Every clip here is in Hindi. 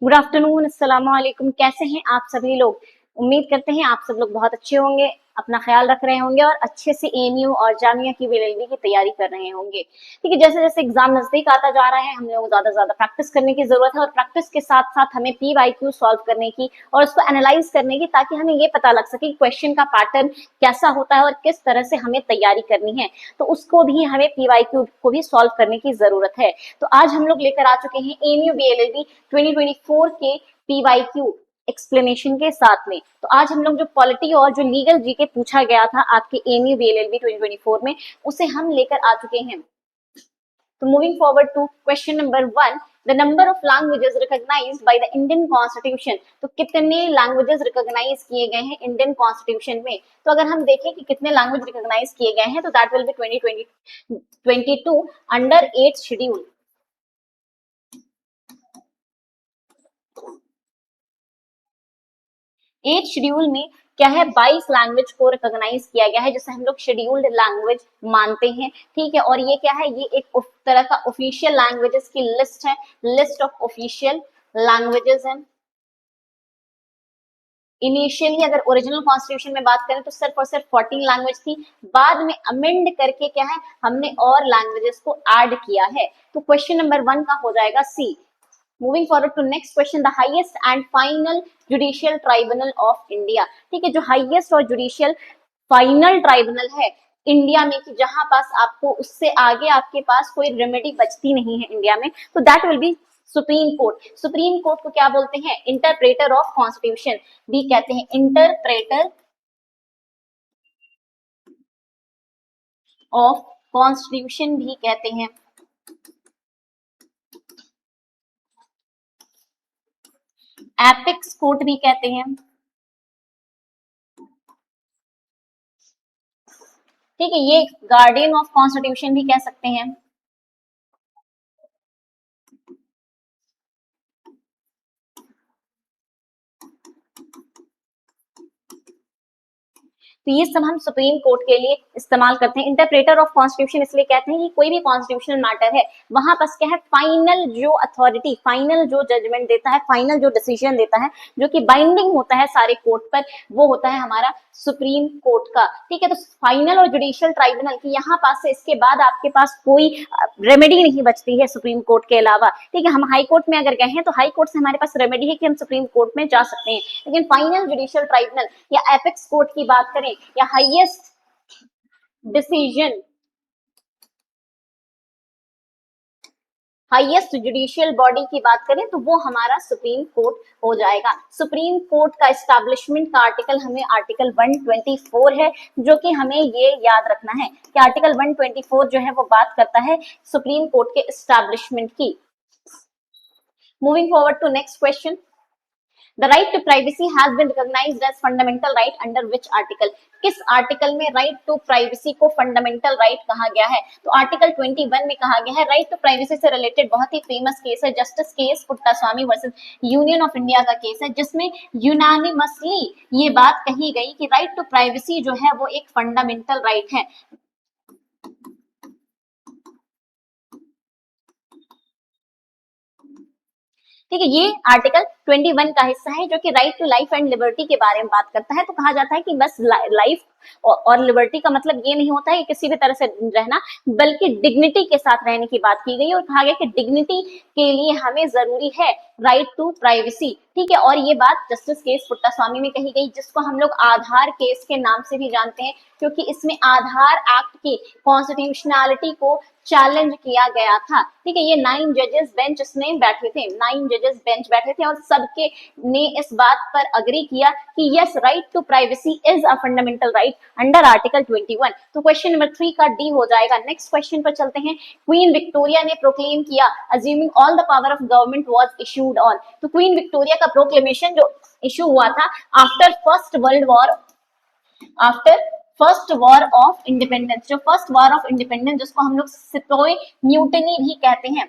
गुड आफ्टरनून, अस्सलाम वालेकुम। कैसे हैं आप सभी लोग? उम्मीद करते हैं आप सब लोग बहुत अच्छे होंगे, अपना ख्याल रख रहे होंगे और अच्छे से एएमयू और जामिया की बीएलएलबी की तैयारी कर रहे होंगे। ठीक है, जैसे जैसे एग्जाम नजदीक आता जा रहा है, हम लोग ज्यादा ज्यादा प्रैक्टिस करने की जरूरत है और प्रैक्टिस के साथ साथ हमें पीवाईक्यू सॉल्व करने की और उसको एनालाइज करने की, ताकि हमें ये पता लग सके कि क्वेश्चन का पैटर्न कैसा होता है और किस तरह से हमें तैयारी करनी है। तो उसको भी हमें पीवाईक्यू को भी सॉल्व करने की जरूरत है। तो आज हम लोग लेकर आ चुके हैं एएमयू बीएलएलबी 2024 के पीवाईक्यू एक्सप्लेनेशन के साथ में। तो आज हम लोग जो पॉलिटी और जो लीगल जीके पूछा गया था आपके एएमयू बीएलएलबी 2024 में, उसे हम लेकर आ चुके हैं। तो moving forward to question number 1, the number of languages recognised by the Indian constitution. तो कितने लैंग्वेजेस रिकॉग्नाइज किए गए हैं इंडियन कॉन्स्टिट्यूशन में? तो अगर हम देखें कि कितने लैंग्वेज रिकॉग्नाइज किए गए हैं, तो that will be 2022 under 8th schedule. 8 schedule में क्या है, 22 लैंग्वेज को रिकॉग्नाइज किया गया है, जिसे हम लोग शेड्यूल्ड लैंग्वेज मानते हैं। ठीक है, और ये क्या है, ये एक तरह का ऑफिशियल लैंग्वेजेस की लिस्ट है, लिस्ट ऑफ ऑफिशियल लैंग्वेजेस हैं। इनिशियली अगर ओरिजिनल कॉन्स्टिट्यूशन में बात करें तो सिर्फ और सिर्फ 14 लैंग्वेज थी। बाद में अमेंड करके क्या है, हमने और लैंग्वेजेस को ऐड किया है। तो क्वेश्चन नंबर 1 का हो जाएगा C. Moving forward to next question, the highest and final judicial tribunal of India. ठीक है, जो हाईएस्ट और जुडिशियल फाइनल ट्राइब्यूनल है इंडिया में, कि जहां पास आपको उससे आगे आपके पास कोई रेमेडी बचती नहीं है इंडिया में, तो that will be supreme court. Supreme court को क्या बोलते हैं? इंटरप्रेटर ऑफ कॉन्स्टिट्यूशन भी कहते हैं, इंटरप्रेटर ऑफ कॉन्स्टिट्यूशन भी कहते हैं। एपिक्स कोर्ट भी कहते हैं। ठीक है, ये गार्डियन ऑफ कॉन्स्टिट्यूशन भी कह सकते हैं। तो ये सब हम सुप्रीम कोर्ट के लिए इस्तेमाल करते हैं। इंटरप्रेटर ऑफ कॉन्स्टिट्यूशन इसलिए कहते हैं कि कोई भी कॉन्स्टिट्यूशनल मैटर है, वहां पास क्या है, फाइनल जो अथॉरिटी, फाइनल जो जजमेंट देता है, फाइनल जो डिसीजन देता है, जो कि बाइंडिंग होता है सारे कोर्ट पर, वो होता है हमारा सुप्रीम कोर्ट का। ठीक है, तो फाइनल और जुडिशियल ट्राइब्यूनल की यहाँ पास से इसके बाद आपके पास कोई रेमेडी नहीं बचती है सुप्रीम कोर्ट के अलावा। ठीक है, हम हाई कोर्ट में अगर गए हैं तो हाई कोर्ट से हमारे पास रेमेडी है कि हम सुप्रीम कोर्ट में जा सकते हैं, लेकिन फाइनल जुडिशियल ट्राइब्यूनल या एपेक्स कोर्ट की बात करें या highest decision, highest judicial body की बात करें तो वो हमारा सुप्रीम कोर्ट हो जाएगा। सुप्रीम कोर्ट का एस्टैब्लिशमेंट का आर्टिकल हमें आर्टिकल 124 है, जो कि हमें ये याद रखना है कि आर्टिकल 124 जो है वो बात करता है सुप्रीम कोर्ट के एस्टैब्लिशमेंट की। Moving forward to next question, The right to privacy has been recognized as fundamental right under which article? किस आर्टिकल में राइट टू प्राइवेसी को फंडामेंटल राइट कहा गया है? तो आर्टिकल 21 में कहा गया है। राइट टू प्राइवेसी से रिलेटेड बहुत ही फेमस केस है, justice case Puttaswamy versus union of India का केस है, जिसमें यूनानिमसली ये बात कही गई कि राइट टू प्राइवेसी जो है वो एक फंडामेंटल राइट है। ठीक है, ये आर्टिकल 21 का हिस्सा है, जो कि right to life and liberty के बारे में बात करता है। तो कहा जाता है कि बस लाइफ और लिबर्टी का मतलब ये नहीं होता है कि किसी भी तरह से रहना, बल्कि डिग्निटी के साथ रहने की बात की गई और कहा गया कि डिग्निटी के लिए हमें जरूरी है राइट टू प्राइवेसी। ठीक है, और ये बात जस्टिस केस पुट्टास्वामी में कही गई, जिसको हम लोग आधार केस के नाम से भी जानते हैं, क्योंकि इसमें आधार एक्ट की कॉन्स्टिट्यूशनैलिटी को चैलेंज किया गया था। ठीक है, ये 9 जजेस बेंच इसमें बैठे थे, 9 जजेस बेंच बैठे थे और सबके ने इस बात पर अग्री किया कि yes, right to privacy is a fundamental right under article 21। तो क्वेश्चन नंबर 3 का डी हो जाएगा। नेक्स्ट क्वेश्चन पर चलते हैं। क्वीन विक्टोरिया ने प्रोक्लेम किया, assuming all the power of government was issued on. तो क्वीन विक्टोरिया का प्रोक्लेमेशन जो इशू हुआ था after first world war, after first war of independence, जो फर्स्ट वॉर ऑफ इंडिपेंडेंस जिसको हम लोग सिपोई म्यूटनी भी कहते हैं।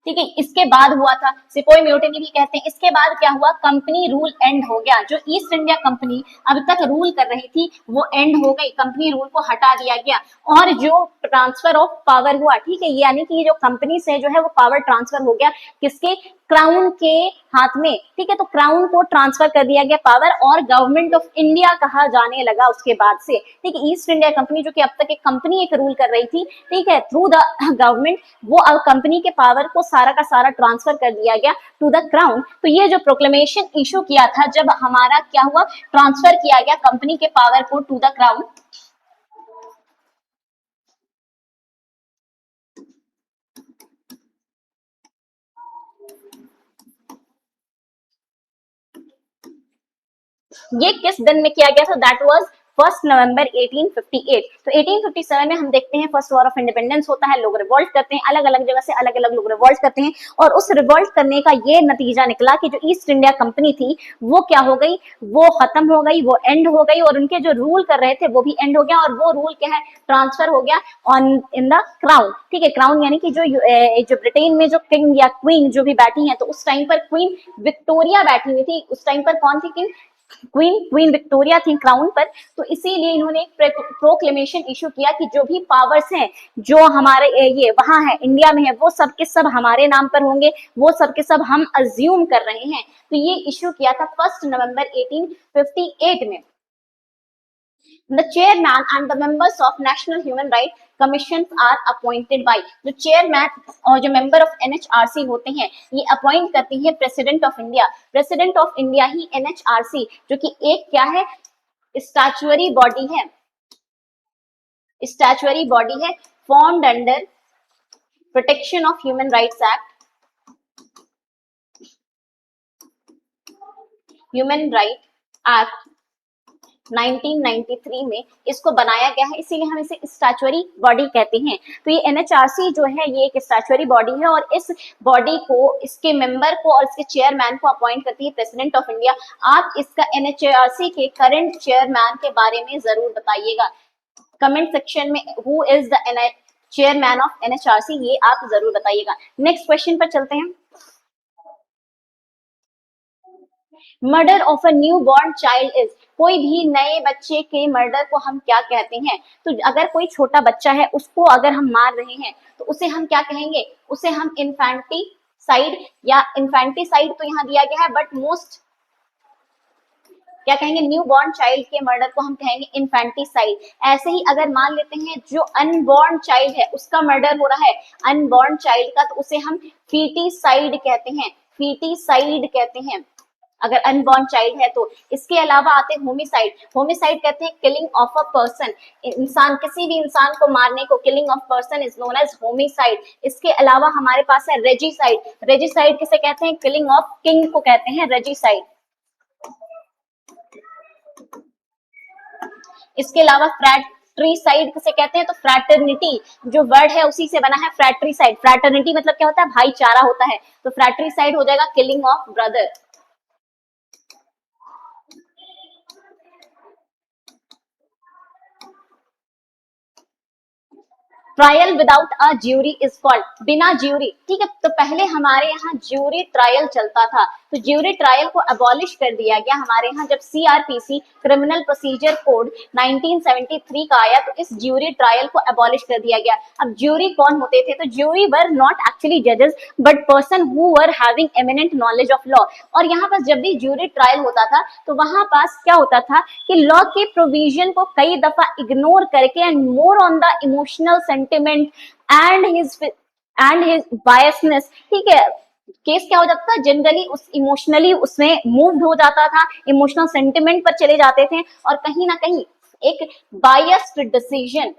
ठीक है। इसके बाद हुआ था सिपोई म्यूटिनी भी कहते हैं। इसके बाद क्या हुआ, कंपनी रूल एंड हो गया। जो ईस्ट इंडिया कंपनी अब तक रूल कर रही थी वो एंड हो गई, कंपनी रूल को हटा दिया गया और जो ट्रांसफर ऑफ पावर हुआ, ठीक है, यानी कि जो कंपनी से जो है वो पावर ट्रांसफर हो गया किसके, क्राउन के हाथ में, ठीक है। तो क्राउन को ट्रांसफर कर दिया गया पावर और गवर्नमेंट ऑफ इंडिया कहा जाने लगा उसके बाद से, ठीक है। ईस्ट इंडिया कंपनी जो कि अब तक एक कंपनी एक रूल कर रही थी, ठीक है, थ्रू द गवर्नमेंट, वो अब कंपनी के पावर को सारा का सारा ट्रांसफर कर दिया गया टू द क्राउन। तो ये जो प्रोक्लेमेशन इशू किया था, जब हमारा क्या हुआ, ट्रांसफर किया गया कंपनी के पावर को टू द क्राउन, ये किस दिन में किया गया था, दैट वाज 1 नवंबर 1858। तो 1857 में हम देखते हैं फर्स्ट वॉर ऑफ इंडिपेंडेंस होता है, लोग रिवोल्ट करते हैं, अलग अलग जगह से अलग अलग लोग रिवोल्ट करते हैं और उस रिवोल्ट करने का ये नतीजा निकला कि जो ईस्ट इंडिया कंपनी थी वो क्या हो गई, वो खत्म हो गई, वो एंड हो गई और उनके जो रूल कर रहे थे वो भी एंड हो गया और वो रूल क्या है, ट्रांसफर हो गया ऑन इन द क्राउन, ठीक है। क्राउन यानी कि जो ब्रिटेन में जो किंग या क्वीन जो भी बैठी है, तो उस टाइम पर क्वीन विक्टोरिया बैठी हुई थी। उस टाइम पर कौन थी किंग, क्वीन विक्टोरिया थी क्राउन पर। तो इसीलिए इन्होंने एक प्रोक्लेमेशन इशू किया कि जो भी पावर्स हैं जो हमारे ये वहां है इंडिया में है, वो सब के सब हमारे नाम पर होंगे, वो सब के सब हम अज्यूम कर रहे हैं। तो ये इशू किया था 1 नवंबर 1858 में। The chairman and the members of National Human Rights Commission are appointed by, जो चेयरमैन और जो मेंबर ऑफ NHRC होते हैं ये अपॉइंट करती है president of India. President of India he NHRC जो कि एक क्या है, स्टैचुअरी बॉडी है, स्टैचुअरी बॉडी है formed under protection of human rights act, human right act 1993 में इसको बनाया गया है, इसीलिए हम इसे स्टैचुअरी बॉडी कहते हैं। तो ये NHRC जो है ये एक स्टैचुअरी बॉडी है और इस बॉडी को, इसके मेंबर को और इसके चेयरमैन को अपॉइंट करती है प्रेसिडेंट ऑफ इंडिया। आप इसका NHRC के करंट चेयरमैन के बारे में जरूर बताइएगा कमेंट सेक्शन में, who is the chairman of NHRC, ये आप जरूर बताइएगा। नेक्स्ट क्वेश्चन पर चलते हैं। Murder of a new born child is, कोई भी नए बच्चे के मर्डर को हम क्या कहते हैं। तो अगर कोई छोटा बच्चा है उसको अगर हम मार रहे हैं तो उसे हम क्या कहेंगे, उसे हम इन्फेंटिसाइड, या इन्फेंटिसाइड तो यहाँ दिया गया है बट मोस्ट क्या कहेंगे, न्यू बॉर्न चाइल्ड के मर्डर को हम कहेंगे इन्फेंटिसाइड। ऐसे ही अगर मान लेते हैं जो अनबॉर्न चाइल्ड है उसका मर्डर हो रहा है, अनबॉर्न चाइल्ड का, तो उसे हम फीटिसाइड कहते हैं, फीटिसाइड कहते हैं अगर अनबॉर्न चाइल्ड है तो। इसके अलावा आते हैं होमिसाइड। होमिसाइड कहते हैं किलिंग ऑफ अ पर्सन, इंसान, किसी भी इंसान को मारने को killing of person is known as homicide. इसके अलावा हमारे पास है रेजिसाइड। रेजिसाइड किसे कहते हैं, किलिंग ऑफ किंग को कहते हैं रेजिसाइड। इसके अलावा फ्रैट्रिसाइड किसे कहते हैं, तो फ्रैटर्निटी जो वर्ड है उसी से बना है फ्रैट्रिसाइड। फ्रैटर्निटी मतलब क्या होता है, भाईचारा होता है, तो फ्रैट्रिसाइड हो जाएगा killing of brother. Trial without a jury is called, बिना ज्यूरी, ठीक है। तो पहले हमारे यहाँ ज्यूरी ट्रायल चलता था, तो ज्यूरी ट्रायल को अबॉलिश कर दिया गया हमारे यहाँ जब CRPC क्रिमिनल प्रोसीजर कोड 1973 का आया, तो इस ज्यूरी ट्रायल को अबॉलिश कर दिया गया। अब ज्यूरी कौन होते थे, तो ज्यूरी वर नॉट एक्चुअली जजेस but person who were having eminent knowledge of law. और यहाँ पर जब भी ज्यूरी ट्रायल होता था तो वहां पास क्या होता था कि लॉ के प्रोविजन को कई दफा इग्नोर करके and more on the emotional sentiment and his biasness, ठीक है, केस क्या हो जाता था, जनरली उस इमोशनली उसमें मूव्ड हो जाता था, इमोशनल सेंटिमेंट पर चले जाते थे और कहीं ना कहीं एक बायस्ड डिसीजन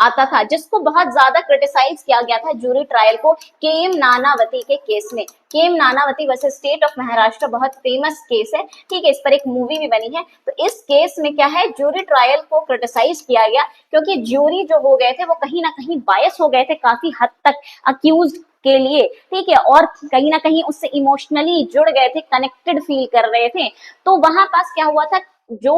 आता था, जिसको बहुत ज्यादा क्रिटिसाइज किया गया था जूरी ट्रायल को केएम नानावती के केस में। K M Nanavati versus state of Maharashtra बहुत फेमस केस है, ठीक है, इस पर एक मूवी भी बनी है। तो इस केस में क्या है, जूरी ट्रायल को क्रिटिसाइज किया गया क्योंकि ज्यूरी जो हो गए थे वो कहीं ना कहीं बायस हो गए थे काफी हद तक अक्यूज के लिए, ठीक है, और कहीं ना कहीं उससे इमोशनली जुड़ गए थे, कनेक्टेड फील कर रहे थे। तो वहां पास क्या हुआ था, जो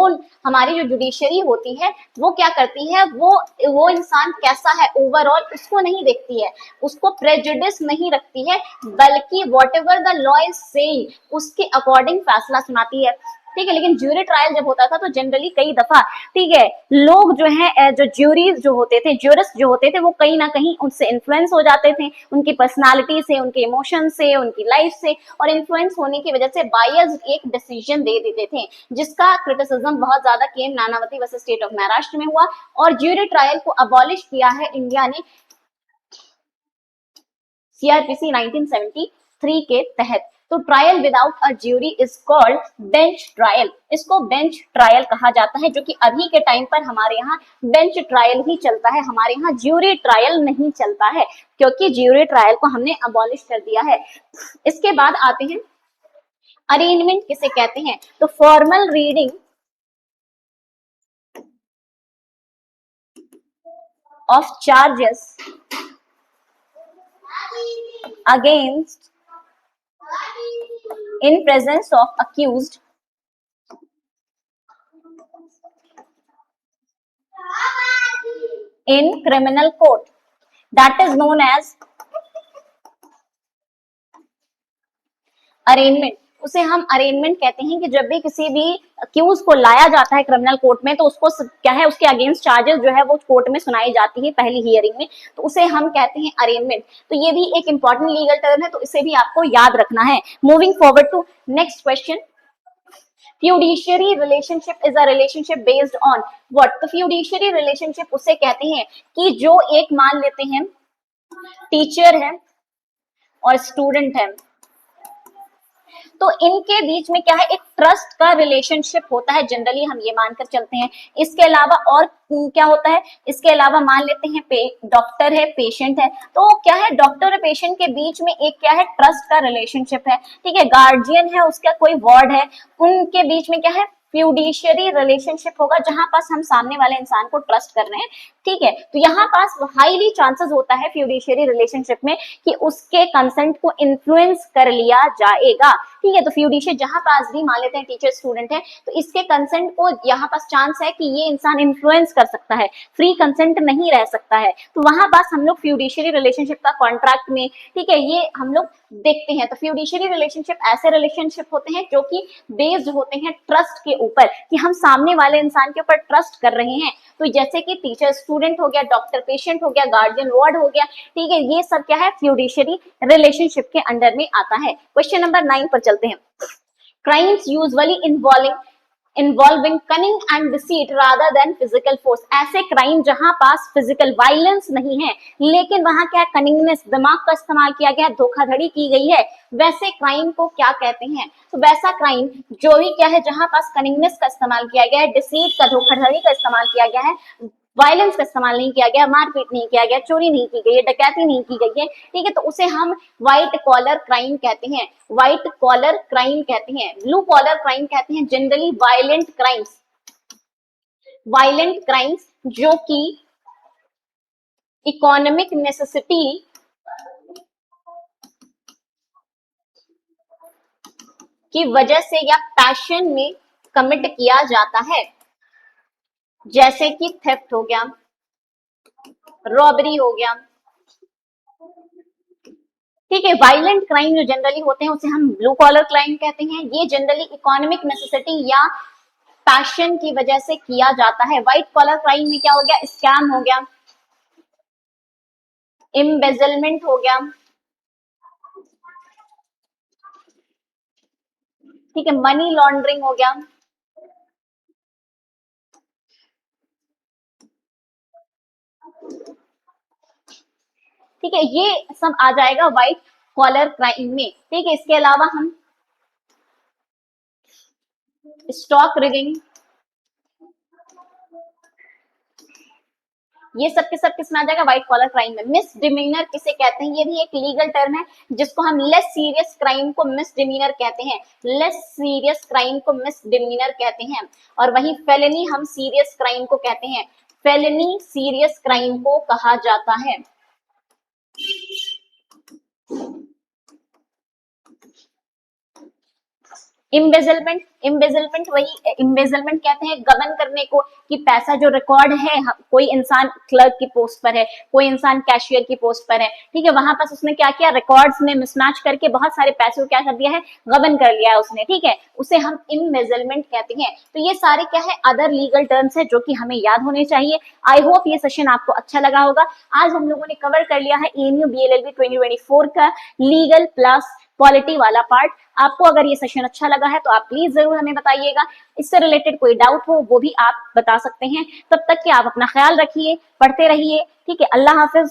हमारी जो जुडिशरी होती है वो क्या करती है, वो इंसान कैसा है ओवरऑल उसको नहीं देखती है, उसको प्रेजुडिस नहीं रखती है, बल्कि what ever the law is saying उसके अकॉर्डिंग फैसला सुनाती है। ठीक है, लेकिन ज्यूरी ट्रायल जब होता था तो जनरली कई दफा, ठीक है, लोग जो है जो ज्यूरीज जो होते थे, ज्यूरिस्ट जो होते थे, वो कहीं ना कहीं उनसे इन्फ्लुएंस हो जाते थे, उनकी पर्सनालिटी से, उनके इमोशन से, उनकी लाइफ से, और इन्फ्लुएंस होने की वजह से बायस्ड एक डिसीजन दे देते थे, जिसका क्रिटिसिज्म बहुत ज्यादा came Nanavati versus state of Maharashtra में हुआ, और ज्यूरी ट्रायल को अबॉलिश किया है इंडिया ने सीआरपीसी 1973 के तहत। तो trial without a jury is called bench trial, इसको बेंच ट्रायल कहा जाता है, जो कि अभी के टाइम पर हमारे यहाँ बेंच ट्रायल ही चलता है, हमारे यहाँ ज्यूरी ट्रायल नहीं चलता है, क्योंकि ज्यूरी ट्रायल को हमने अबॉलिश कर दिया है। इसके बाद आते हैं अरेंजमेंट किसे कहते हैं, तो formal reading of charges against in presence of accused in criminal court, that is known as arrangement. उसे हम अरेंजमेंट कहते हैं कि जब भी किसी भी अक्यूज को लाया जाता है क्रिमिनल कोर्ट में, तो उसको क्या है, उसके अगेंस्ट चार्जेस जो है वो कोर्ट में सुनाई जाती है पहली हियरिंग में, तो उसे हम कहते हैं अरेंजमेंट। तो ये भी एक इंपॉर्टेंट लीगल टर्म है, तो इसे भी आपको याद रखना है। Moving forward to next question, fiduciary relationship is a relationship based on what? तो fiduciary relationship उसे कहते हैं कि जो एक मान लेते हैं टीचर है और स्टूडेंट है, तो इनके बीच में क्या है, एक ट्रस्ट का रिलेशनशिप होता है, जनरली हम ये मानकर चलते हैं। इसके अलावा और क्या होता है, इसके अलावा मान लेते हैं डॉक्टर है, पेशेंट है, तो क्या है, डॉक्टर और पेशेंट के बीच में एक क्या है, ट्रस्ट का रिलेशनशिप है। ठीक है, गार्जियन है, उसका कोई वार्ड है, उनके बीच में क्या है, फ्यूडिशियरी रिलेशनशिप होगा, जहां पास हम सामने वाले इंसान को ट्रस्ट कर रहे हैं। ठीक है, तो यहाँ पास हाईली चांसेस होता है फ्यूडिशियरी रिलेशनशिप में कि उसके कंसेंट को इन्फ्लुएंस कर लिया जाएगा। ठीक है, तो फ्यूडिशियरी जहां पास भी मान लेते हैं टीचर स्टूडेंट है, तो इसके कंसेंट को यहाँ पास चांस है कि ये इंसान इन्फ्लुएंस कर सकता है, फ्री कंसेंट नहीं रह सकता है, तो वहां पास हम लोग फ्यूडिशियरी रिलेशनशिप का कॉन्ट्रैक्ट में, ठीक है, ये हम लोग देखते हैं। तो फ्यूडिशियरी रिलेशनशिप ऐसे रिलेशनशिप होते हैं जो कि बेस्ड होते हैं ट्रस्ट के ऊपर, कि हम सामने वाले इंसान के ऊपर ट्रस्ट कर रहे हैं। तो जैसे कि टीचर स्टूडेंट हो गया, डॉक्टर पेशेंट हो गया, गार्जियन वार्ड हो गया, ठीक है, ये सब क्या है, फ्यूडिशियरी रिलेशनशिप के अंडर में आता है। क्वेश्चन नंबर 9 पर चलते हैं। Crimes usually involving cunning and deceit rather than physical force, ऐसे क्राइम जहां पास फिजिकल वायलेंस नहीं है, लेकिन वहां क्या है, कनिंगनेस, दिमाग का इस्तेमाल किया गया, धोखाधड़ी की गई है, वैसे क्राइम को क्या कहते हैं? तो वैसा क्राइम जो भी क्या है, जहां पास कनिंगनेस का इस्तेमाल किया गया है, डिसीट का, धोखाधड़ी का इस्तेमाल किया गया है, वायलेंस का इस्तेमाल नहीं किया गया, मारपीट नहीं किया गया, चोरी नहीं की गई है, डकैती नहीं की गई है, ठीक है, तो उसे हम व्हाइट कॉलर क्राइम कहते हैं, व्हाइट कॉलर क्राइम कहते हैं। ब्लू कॉलर क्राइम कहते हैं जनरली वायलेंट क्राइम्स जो कि इकोनॉमिक नेसेसिटी की वजह से या पैशन में कमिट किया जाता है, जैसे कि थेफ्ट हो गया, रॉबरी हो गया। ठीक है, वायलेंट क्राइम जो जनरली होते हैं उसे हम ब्लू कॉलर क्राइम कहते हैं, ये जनरली इकोनॉमिक नेसेसिटी या पैशन की वजह से किया जाता है। व्हाइट कॉलर क्राइम में क्या हो गया, स्कैम हो गया, एम्बेजलमेंट हो गया, ठीक है, मनी लॉन्ड्रिंग हो गया, ठीक है, ये सब आ जाएगा व्हाइट कॉलर क्राइम में। ठीक है, इसके अलावा हम स्टॉक रिगिंग, ये सब के सब किसमें आ जाएगा, व्हाइट कॉलर क्राइम में। मिस डिमीनर किसे कहते हैं, ये भी एक लीगल टर्म है, जिसको हम लेस सीरियस क्राइम को मिस डिमीनर कहते हैं, लेस सीरियस क्राइम को मिस डिमीनर कहते हैं। और वही फेलनी हम सीरियस क्राइम को कहते हैं, फेलनी सीरियस क्राइम को कहा जाता है। इम्बेजलमेंट, इम्बेजलमेंट वही इम्बेजलमेंट कहते हैं गबन करने को, कि पैसा जो रिकॉर्ड है, कोई इंसान क्लर्क की पोस्ट पर है, कोई इंसान कैशियर की पोस्ट पर है, ठीक है, वहां पर उसने क्या किया, रिकॉर्ड्स में मिसमैच करके बहुत सारे पैसे को क्या कर दिया है, गबन कर लिया है उसने, ठीक है, उसे हम इम्बेजलमेंट कहते हैं। तो ये सारे क्या है, अदर लीगल टर्म्स है जो कि हमें याद होने चाहिए। आई होप ये सेशन आपको अच्छा लगा होगा। आज हम लोगों ने कवर कर लिया है एएमयू बीएलएलबी 2024 का लीगल प्लस पॉलिटी वाला पार्ट। आपको अगर ये सेशन अच्छा लगा है तो आप प्लीज जरूर हमें बताइएगा। इससे रिलेटेड कोई डाउट हो वो भी आप बता सकते हैं। तब तक कि आप अपना ख्याल रखिए, पढ़ते रहिए, ठीक है। अल्लाह हाफिज।